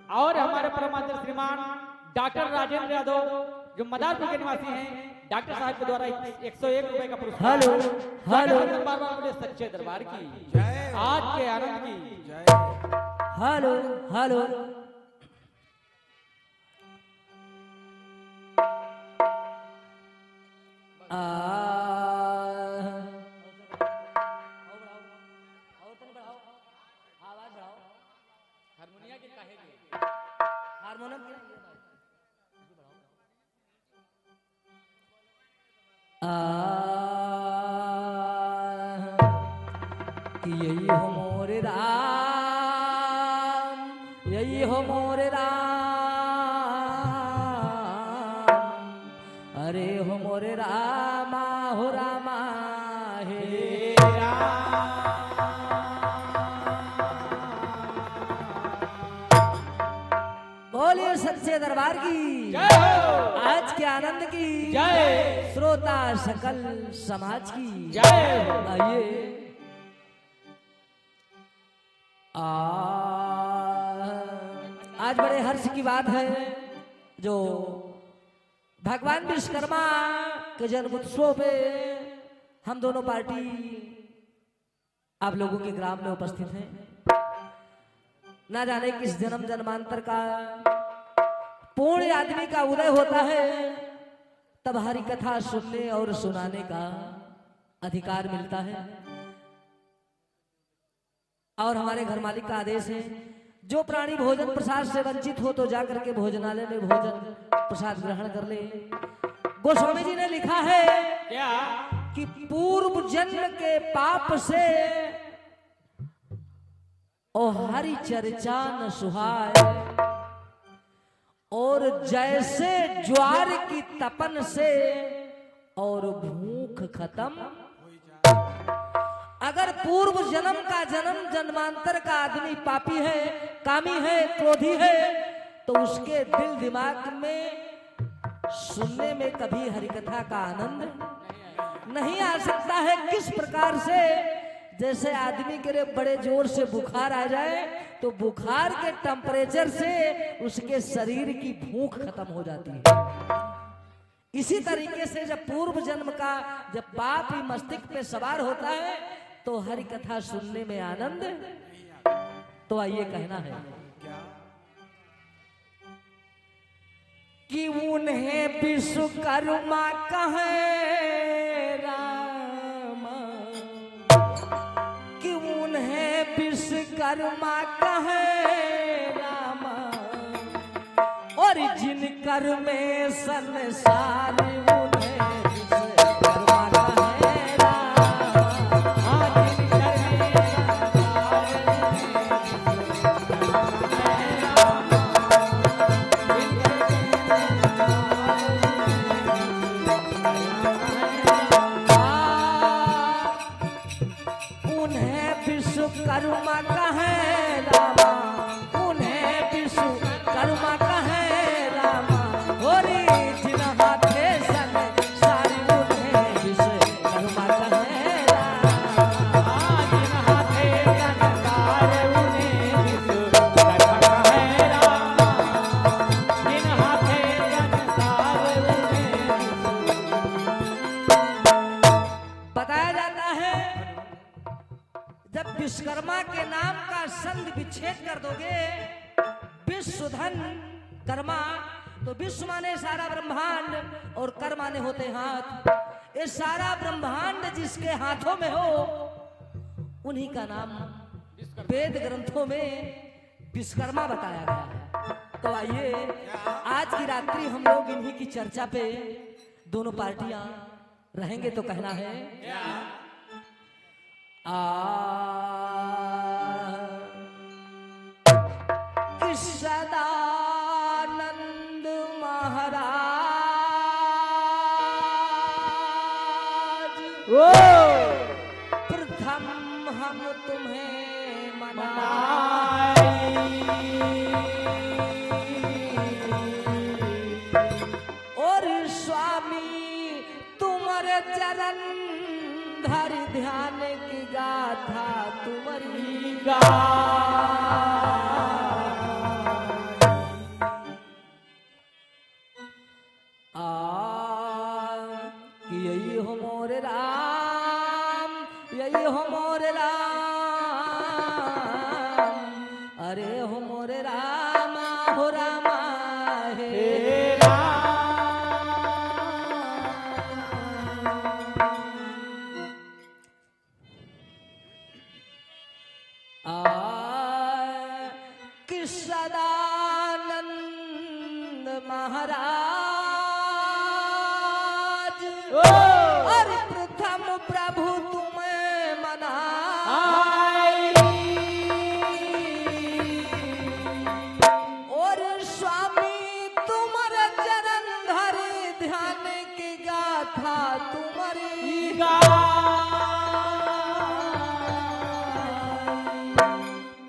और हमारे परमात्मा श्रीमान डॉक्टर राजेंद्र यादव जो मदारपुर के निवासी हैं, डॉक्टर साहब के द्वारा 101 रुपए का पुरस्कार। हेलो हेलो बाबा सच्चे दरबार की आज के आनंद की। हेलो हेलो हारमोनिया के कहेंगे हारमोनियम कि यही हो मोरे राम, यही हो मोरे राम, अरे हो मोरे रामा हो रामा हे बोलिए सच्चे दरबार की जय हो, आज के आनंद की जय, श्रोता सकल समाज की जय। आइए आज बड़े हर्ष की बात है जो भगवान विश्वकर्मा के जन्म उत्सव पे हम दोनों पार्टी आप लोगों के ग्राम में उपस्थित हैं। ना जाने किस जन्म जन्मांतर का पूर्ण आदमी का उदय होता है तब हरि कथा सुनने और सुनाने का अधिकार मिलता है। और हमारे घर मालिक का आदेश है जो प्राणी भोजन प्रसाद से वंचित हो तो जाकर के भोजनालय में भोजन प्रसाद ग्रहण कर ले। गोस्वामी जी ने लिखा है क्या कि पूर्व जन्म के पाप से ओ हरि चर्चा न सुहाए, और जैसे ज्वार की तपन से और भूख खत्म। अगर पूर्व जन्म का जन्म जन्मांतर का आदमी पापी है, कामी है, क्रोधी है, तो उसके दिल दिमाग में सुनने में कभी हरिकथा का आनंद नहीं आ सकता है। किस प्रकार से जैसे आदमी के लिए बड़े जोर से बुखार आ जाए तो बुखार के टेम्परेचर से उसके शरीर की भूख खत्म हो जाती है। इसी तरीके से जब पूर्व जन्म का जब पाप ही मस्तिष्क पे सवार होता है तो हरि कथा सुनने में आनंद। तो आइए कहना है कि उन्हें विश्वकर्मा कहे रामा, कि उन्हें विश्वकर्मा कहे रामा, और जिन कर में संसार उन्हें विश्वकर्मा कहे रामा। हाँ, जिन कर में विश्वकर्मा कहे रामा, उन्हें विश्वकर्मा कहे रामा, होरी जिन हाथे संसार उन्हें विश्वकर्मा कहे रामा। जिन हाथे संसार उन्हें विश्वकर्मा कहे रामा, जिन हाथे संसार उन्हें। बताया जाता है जब विश्वकर्मा के नाम का संग विच्छेद कर दोगे, विश्वधन कर्मा, तो विश्व माने सारा ब्रह्मांड और कर्म माने होते हाथ। ये सारा ब्रह्मांड जिसके हाथों में हो उन्हीं का नाम वेद ग्रंथों में विश्वकर्मा बताया गया है। तो आइए आज की रात्रि हम लोग इन्हीं की चर्चा पे दोनों पार्टियां रहेंगे। तो कहना है कि सदानंद महाराज प्रथम हम तुम्हें मनाए, और स्वामी तुम्हारे चरण धर ध्यान की गाथा तुम्हारी गा। जय हो मोरे राम, अरे हो मोरे रामा हो रामा हे कि सदानंद महाराज और प्रथम प्रभु तुम्हें मना और स्वामी तुम्हारे चरण धरे ध्यान की गाथा तुम्हारी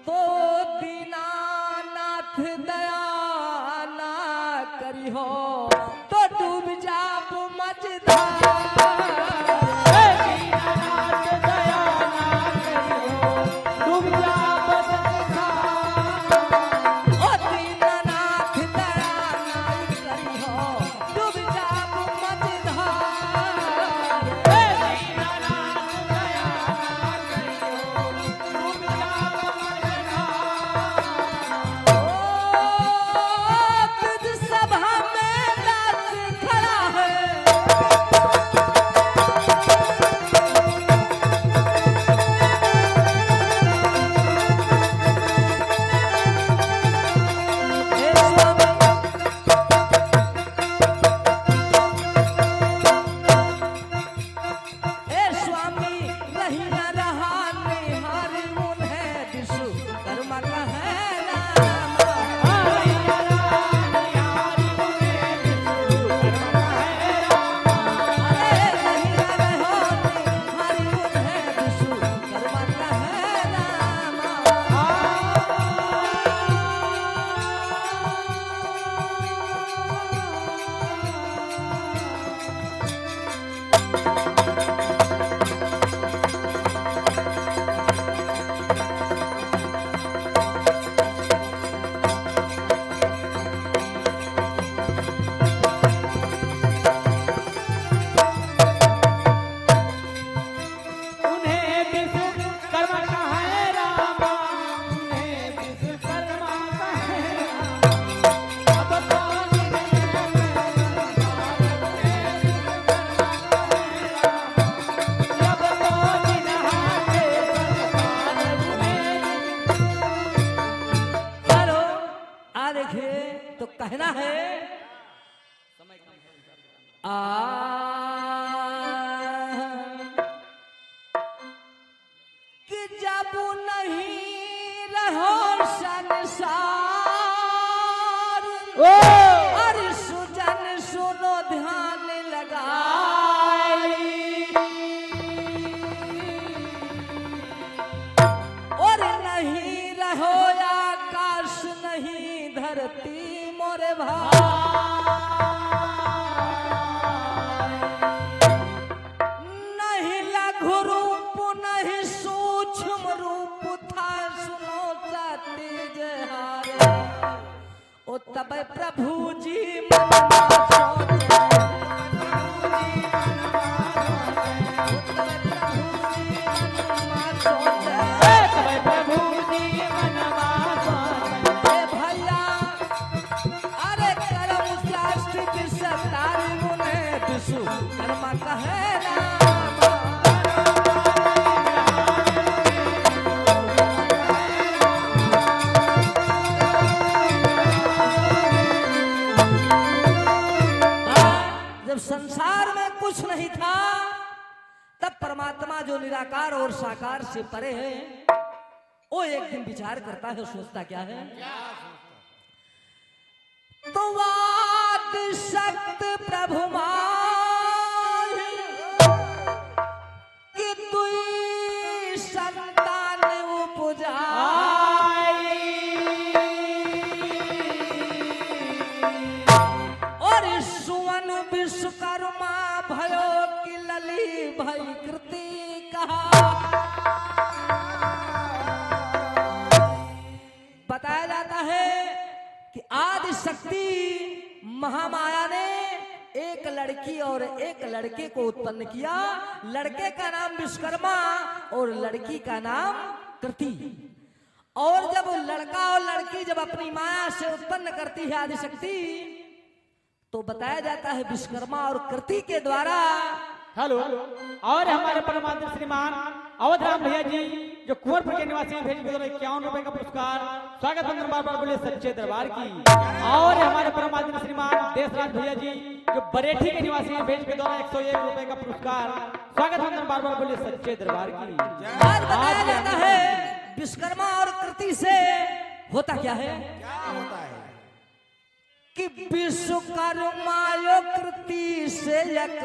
तो दीनानाथ दया ना करी हो तो डूब जाप मझधार तो कहना है कि जब नहीं रहो संसार और सुजन सुनो ध्यान लगाई और नहीं रहो आकाश नहीं धरती मोरे भाई नहीं लघु रूप नहीं सूक्ष्म रूप था सुनो चाहती जहारे ओ तब प्रभु जी मन सोचे कर्मा कहे जब संसार में कुछ नहीं था तब परमात्मा जो निराकार और साकार से परे है वो एक दिन विचार करता है, सोचता क्या है तो वाद शक्त प्रभु कि तू संतान उपजाई और सुवन विश्वकर्मा भयो कि लली भई कृति कहा। बताया जाता है कि आदि शक्ति महामाया ने एक लड़की और एक लड़के को उत्पन्न किया। लड़के का नाम विश्वकर्मा और लड़की का नाम कृति। और जब लड़का और लड़की जब अपनी माया से उत्पन्न करती है आदिशक्ति, तो बताया जाता है विश्वकर्मा और कृति के द्वारा। हेलो, और हमारे परमात्मा श्रीमान अवधराम भैया जी जो कुंवरपुर के निवासी हैं, भेज के द्वारा 51 रुपए का पुरस्कार। स्वागत बंदन बार बार बोले सच्चे दरबार की। और हमारे परमात्मा श्रीमान देशराज भैया जी जो बरेठी के निवासी हैं, भेज के द्वारा 101 रुपए का पुरस्कार। स्वागत बंदन बार बार बोले सच्चे दरबार की। आज बताया जाता है विश्वकर्मा और कृति से होता क्या है? क्या होता है कि विश्वकर्मा यो कृति से एक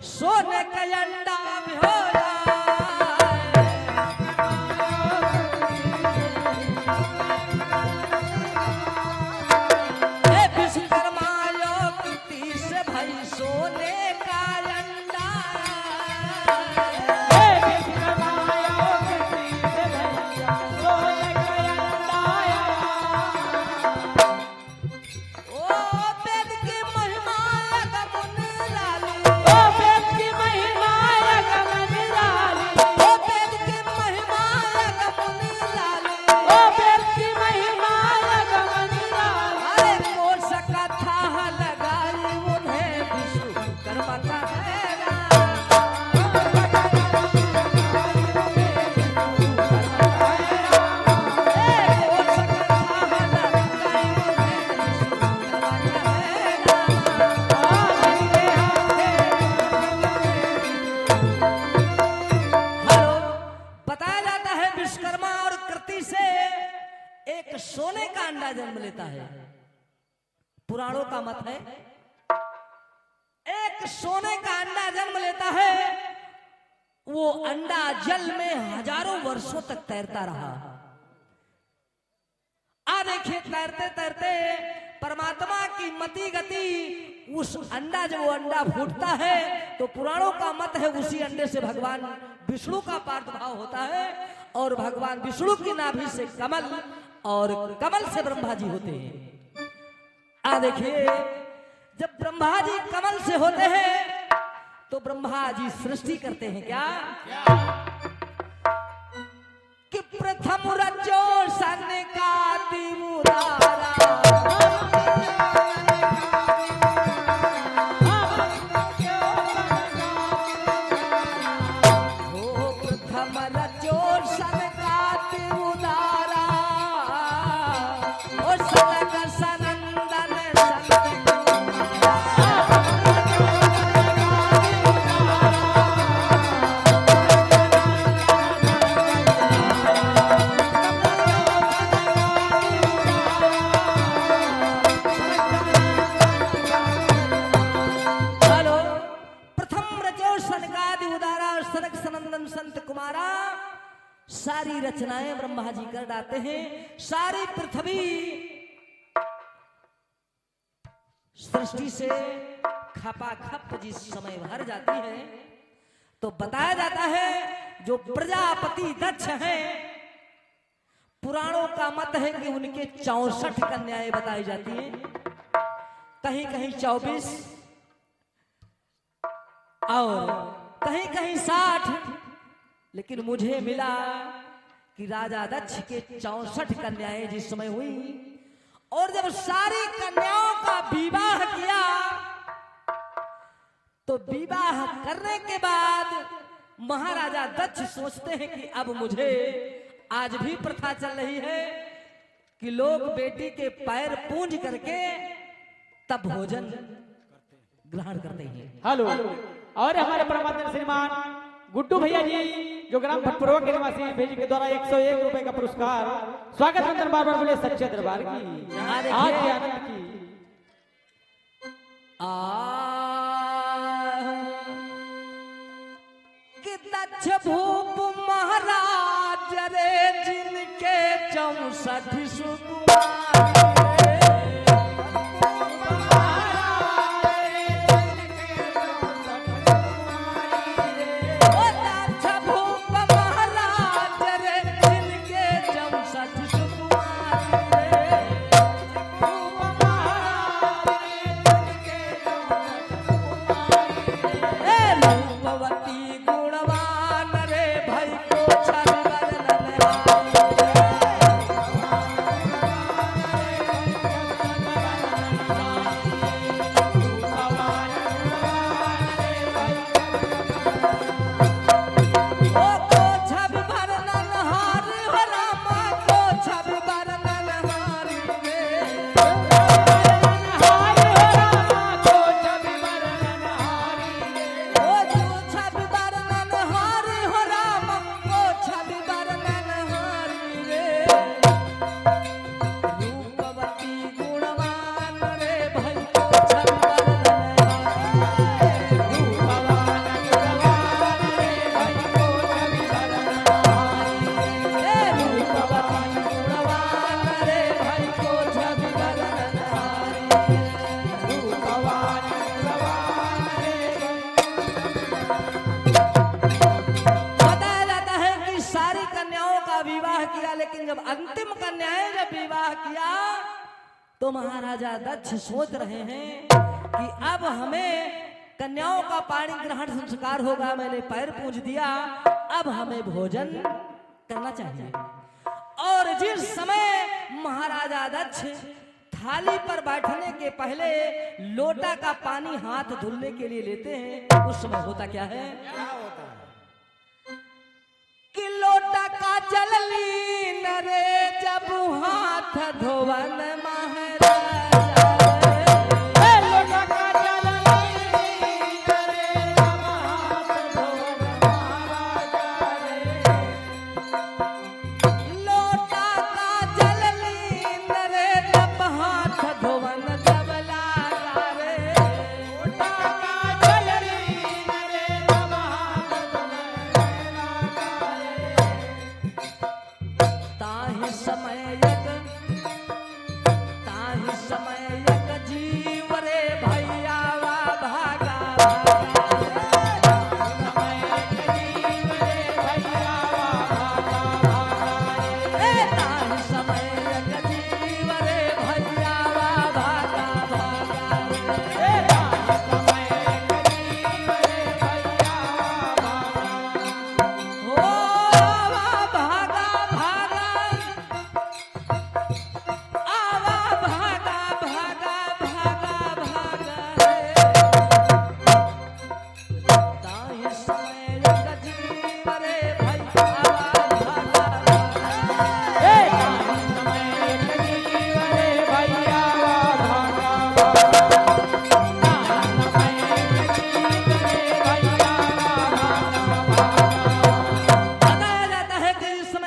सोने का अंडा भी हो जाए। विश्वकर्मा यो कृति से भाई सोने का अंडा, सोने का अंडा जन्म लेता है। पुराणों का मत है एक सोने का अंडा जन्म लेता है। वो अंडा जल में हजारों वर्षों तक तैरता रहा। देखिए तैरते तैरते परमात्मा की मति गति, उस अंडा जब वो अंडा फूटता है तो पुराणों का मत है उसी अंडे से भगवान विष्णु का प्रादुर्भाव होता है। और भगवान विष्णु की नाभि से कमल और कमल से ब्रह्मा जी होते हैं। देखिए जब ब्रह्मा जी कमल से होते हैं तो ब्रह्मा जी सृष्टि करते हैं क्या कि प्रथम रचो सन का दिमुरारा, प्रथम रचो सन का दिमुरारा, ओ सनक सनंदन संत कुमारा। सारी रचनाएं ब्रह्मा जी कर डालते हैं। सारी पृथ्वी सृष्टि से खपाखप जिस समय भर जाती है तो बताया जाता है जो प्रजापति दक्ष हैं, पुराणों का मत है कि उनके 64 कन्याएं बताई जाती हैं, कहीं कहीं 24 और कहीं कहीं 60, लेकिन मुझे मिला कि राजा दक्ष के 64 कन्याएं जिस समय हुई और जब सारी कन्याओं का विवाह किया तो विवाह करने के बाद महाराजा दक्ष सोचते हैं कि अब मुझे, आज भी प्रथा चल रही है कि लोग बेटी के पैर पूंज करके तब भोजन ग्रहण करते हैं। हेलो, और हमारे परमात्मा श्रीमान गुड्डू भैया जी जो ग्राम भटपुरवा के निवासी हैं, भेजी के द्वारा 101 रुपए का पुरस्कार। स्वागत वंदन बार बार बोले सच्चे दरबार की, आज के आनंद की। कि दक्ष भूप महाराज रे जिनके 64 सुकुमार, तो महाराजा दक्ष सोच रहे हैं कि अब हमें कन्याओं का पाणी ग्रहण संस्कार होगा, मैंने पैर पूज दिया, अब हमें भोजन करना चाहिए। और जिस समय महाराजा दक्ष थाली पर बैठने के पहले लोटा का पानी हाथ धुलने के लिए लेते हैं, उस समय होता क्या है? कि लोटा का जल लीन रे जब हाथ धोवन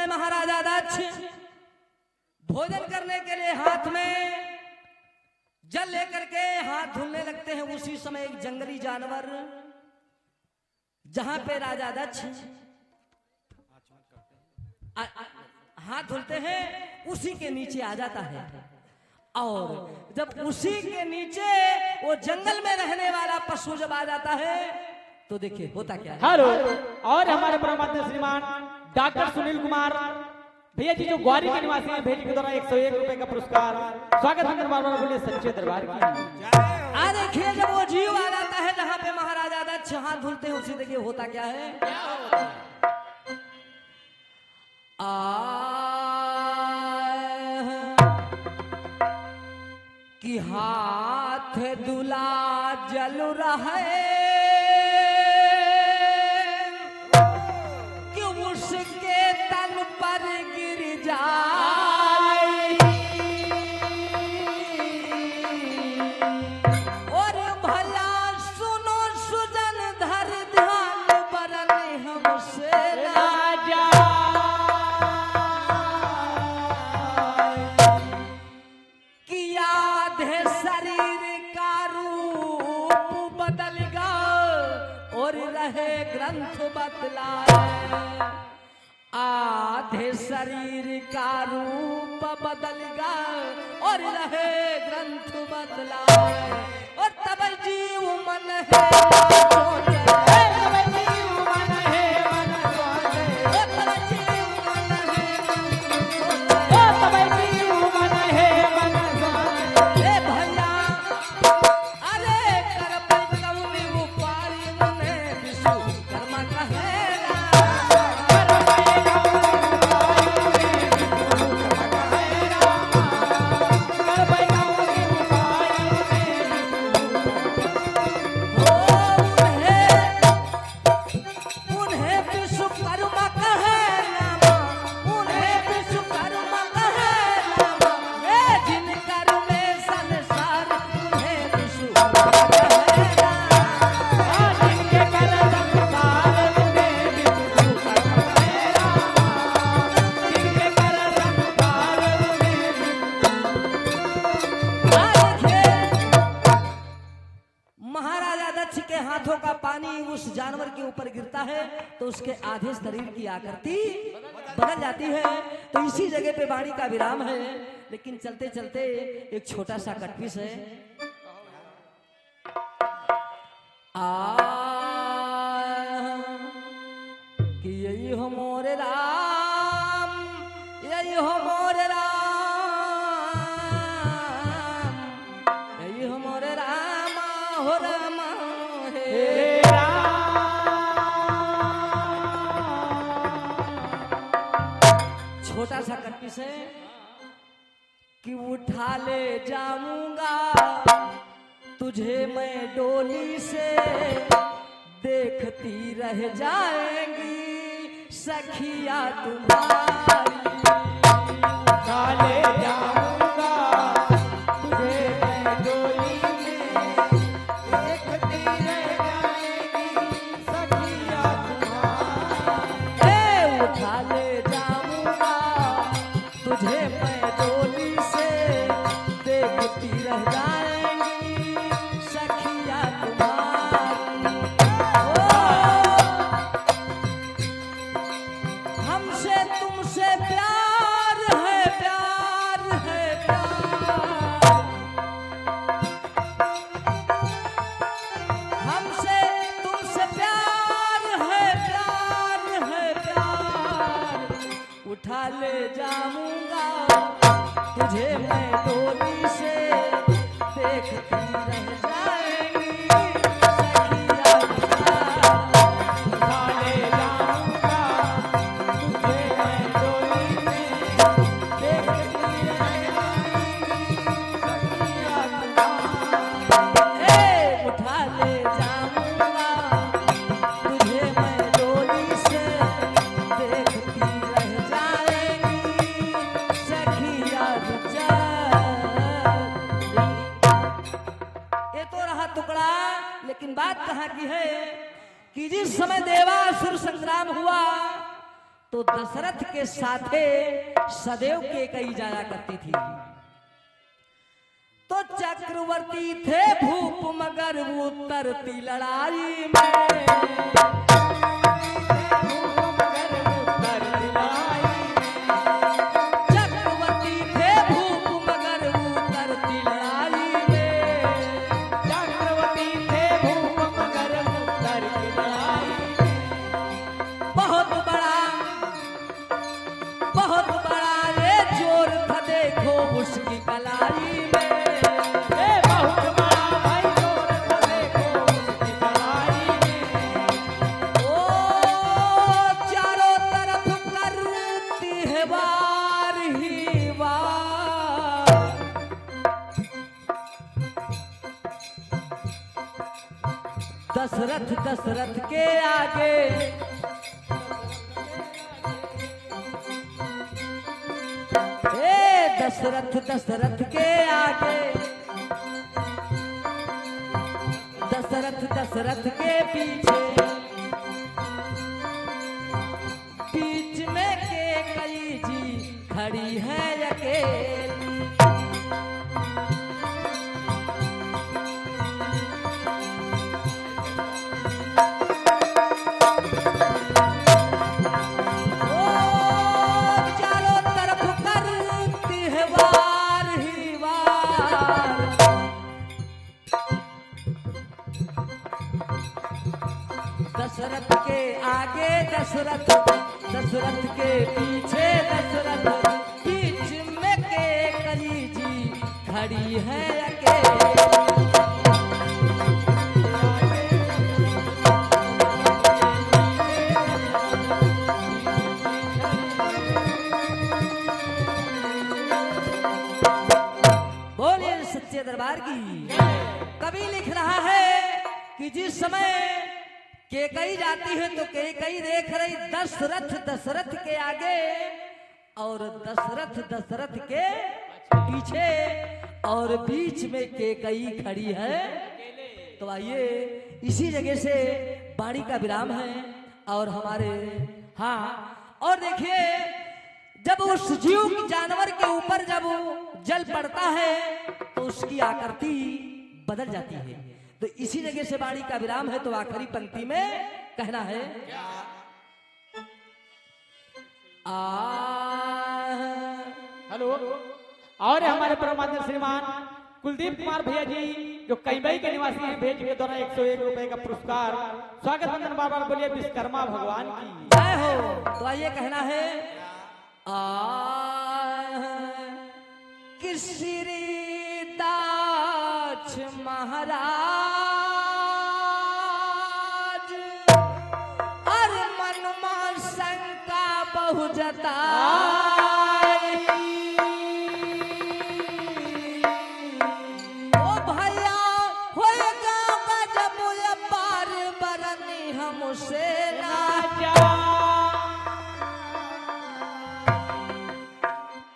महाराजा भोजन करने के लिए हाथ में जल लेकर के हाथ धुलने लगते हैं। उसी समय एक जंगली जानवर जहां पे राजा दक्ष हाथ धुलते हैं उसी के नीचे आ जाता है। और जब उसी के नीचे वो जंगल में रहने वाला पशु जब आ जाता है तो देखिए होता क्या है। हेलो, और हमारे परमात्मा श्रीमान डॉक्टर सुनील कुमार भैया जी जो ग्वारी के निवासी हैं, भेजी के द्वारा 101 रुपए का पुरस्कार। स्वागत है बार बार बोलिए सच्चे दरबार की। आ देखिए जब वो जीव आ जाता है जहां पे महाराजा दक्ष हाथ धुलते हैं उसी देखिए होता क्या है। कि हाथ दुला जल रहा है कि उसके तन पर गिर जाए और भला सुनो सुजन धर ध्यान बरन हमसे राजा किया शरीर का रूप बदल गया और रहे ग्रंथ बदलाए। आधे शरीर का रूप बदल गया और रहे ग्रंथ बदलाए। और तब जीव मन है हाथों का पानी उस जानवर के ऊपर गिरता है तो उसके आधे शरीर की आकृति बदल जाती है। तो इसी जगह पे वाणी का विराम है, लेकिन चलते चलते एक छोटा सा कटपीस है। कि यही हो मोरे राम, यही हो मोरे राम, किसे कि उठा ले जाऊंगा तुझे मैं डोली से, देखती रह जाएंगी सखिया तुम्हारी। उठा ले जाऊंगा तुझे मैं डोली में, देखती रह जाएगी सखिया तुम्हारी। उठा ले जाऊंगा तुझे मैं डोली से, देखती रह जाएंगी सखिया तुम्हारी। ओ, हमसे तुमसे प्यार है, प्यार है, प्यार। हमसे तुमसे प्यार है, प्यार है, प्यार। उठा ले जाऊंगा तुझे मैं डोली से, देखती रह जाएंगी सखिया तुम्हारी। उठा ले जाऊंगा तुझे मैं डोली में, देखती रह जाएगी सखिया तुम्हारी। उठा ले जाऊंगा तुझे मैं डोली से, देखती रह जाएंगी सखिया तुम्हारी। ये तो रहा टुकड़ा, लेकिन बात कहाँ की है कि जिस समय देवासुर संग्राम हुआ तो दशरथ के साथे सदैव केकई जाया करती थी। तो चक्रवर्ती थे भूप मगर वो उतरती लड़ाई में। चक्रवर्ती थे भूप मगर वो उतरती लड़ाई में। चक्रवर्ती थे भूप मगर उत्तर की लड़ाई में। बहुत बड़ा ये जोर था देखो उसकी कलाई में। बहुत बड़ा भाई जोर था देखो उसकी कलाई में। ओ चारों तरफ करती है वार ही वार। दशरथ के आगे दशरथ के आगे, दशरथ के पीछे, बीच में केकई जी खड़ी है अकेली। दशरथ के आगे दशरथ के पीछे दशरथ, बीच में केकई जी खड़ी है अकेली। बोलिए सच्चे दरबार की। कवि लिख रहा है कि जिस समय केकई जाती है तो केकई देख रही दशरथ के आगे और दशरथ के पीछे और बीच में केकई खड़ी है। तो आइए इसी जगह से वाणी का विराम है और हमारे और देखिए जब उस जीव जानवर के ऊपर जब जल पड़ता है तो उसकी आकृति बदल जाती है। तो इसी जगह से वाणी का विराम है। तो आखिरी पंक्ति में कहना है हेलो। और हमारे परमात्मा श्रीमान कुलदीप कुमार भैया जी जो कैमई के निवासी हैं, भेज के द्वारा 101 रुपए का पुरस्कार। स्वागत वंदन बार बार बोलिए विश्वकर्मा भगवान की जय हो। तो आइए कहना है किसरी दाच महाराज और मन में शंका बहु जताई। भैया होएगा गजब ये पार बरनी हमसे ना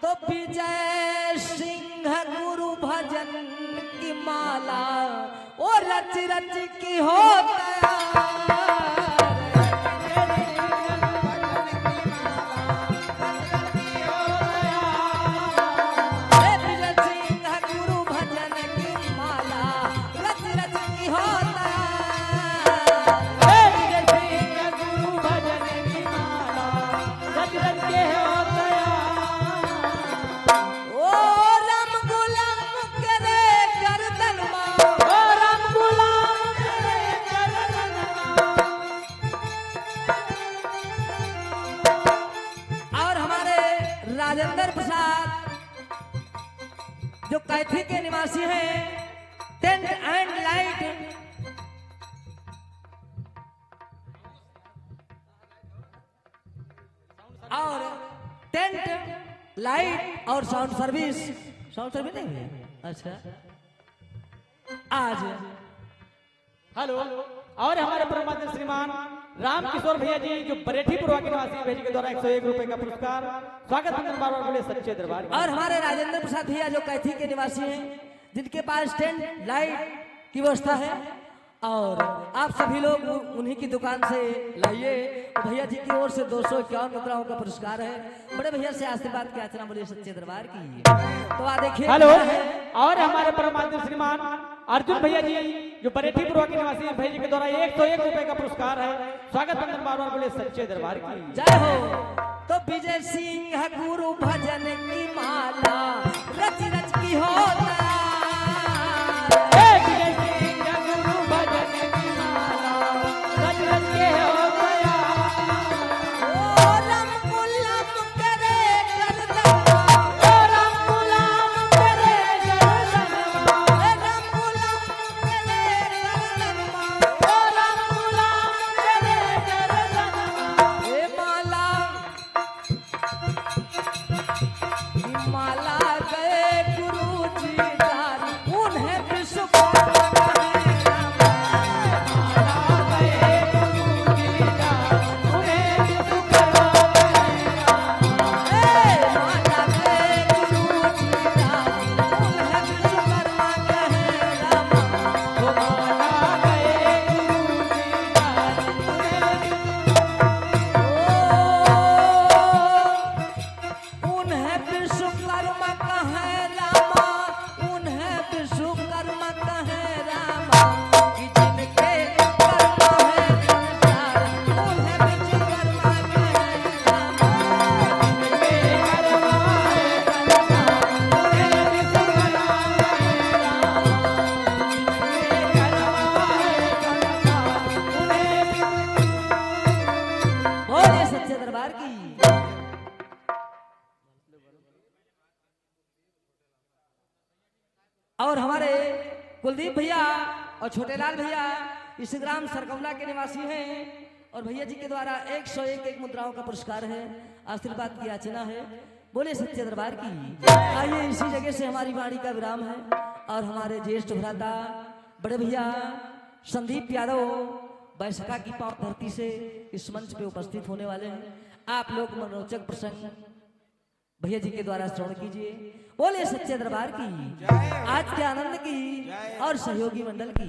तो विजय सिंह गुरु भजन की माला ओ रच रच की होता राजेंद्र प्रसाद जो कैथी के निवासी हैं, टेंट एंड लाइट और टेंट लाइट और साउंड सर्विस नहीं है। अच्छा आज हेलो और हमारे परमात्मा श्रीमान राम किशोर भैया जी जो बरेठी पुरवा के निवासी भेजी के द्वारा 101 रुपए का पुरस्कार स्वागत बंदन बार बार बोले सच्चे दरबार और हमारे राजेंद्र प्रसाद भैया जो कैथी के निवासी हैं, जिनके पास टेंट लाइट की व्यवस्था है और आप सभी लोग उन्हीं की दुकान से लाइए। भैया जी की ओर से 251 मुद्राओं का पुरस्कार है। बड़े भैया से आशीर्वाद की याचना बोलिए सच्चे दरबार की। तो आ देखिए हेलो और हमारे परमात्मा श्रीमान अर्जुन भैया जी जो बरेठी पुरवा के निवासी हैं भेजी के द्वारा 101 रुपए का पुरस्कार है स्वागत बंदन बार बार बोले सच्चे दरबार की जय हो। तो विजय सिंह गुरु भजन की माला रच रच की होता माला गए गुरु जी उन्हें और हमारे कुलदीप भैया और छोटेलाल भैया इस ग्राम सरकौला के निवासी हैं और भैया जी के द्वारा 101 मुद्राओं का पुरस्कार है। आशीर्वाद की याचना है। बोले सच्चे दरबार की। आइए इसी जगह से हमारी वाणी का विराम है और हमारे ज्येष्ठ भ्राता बड़े भैया संदीप यादव बैसका की पाव धरती से इस मंच पे उपस्थित होने वाले हैं। आप लोग मनोरंजक प्रसंग भैया जी के द्वारा श्रवण कीजिए। बोले सच्चे दरबार की, आज के आनंद की और सहयोगी मंडल की।